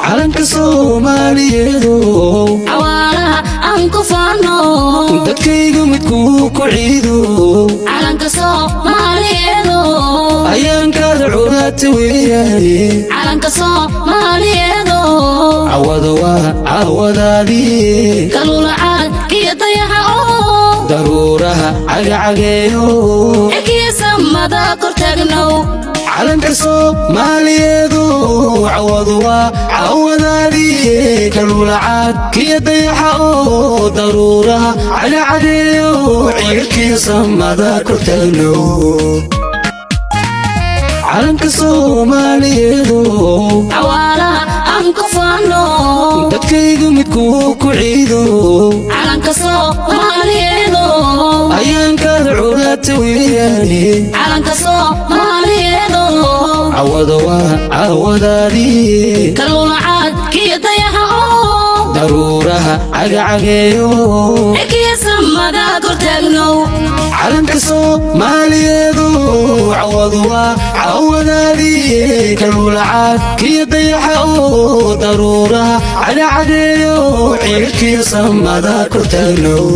calanka Soomaaliyeedo cawaalaha aan ku faano dadkaygu midku ku ciido calanka Soomaaliyeedo ayaankaada curaata weeyaane calanka Soomaaliyeedo cawada waa cawadaadii kalulacad iyo dayaxa daruuraha cagacageeyo ekiisa mada kortaagnow calanka Soomaaliyeedo cawada waa cawadaadii kalulacad iyo dayaxa daruuraha cagacageeyo ekiisa mada kortaagnow calanka Soomaaliyeedo cawaalaha aan ku faano dadkaygu midku ku ciido calanka Soomaaliyeedo ayaankaada curaata weeyaane calanka Soomaaliyeedo cawada waa cawadaadii kalulacad iyo dayaxa daruuraha cagacageeyo ekiisa mada kortaagnow calanka Soomaaliyeedo cawada waa cawadaadii kalulacad iyo dayaxa daruuraha cagacageeyo cirkiisa mada kortaagnow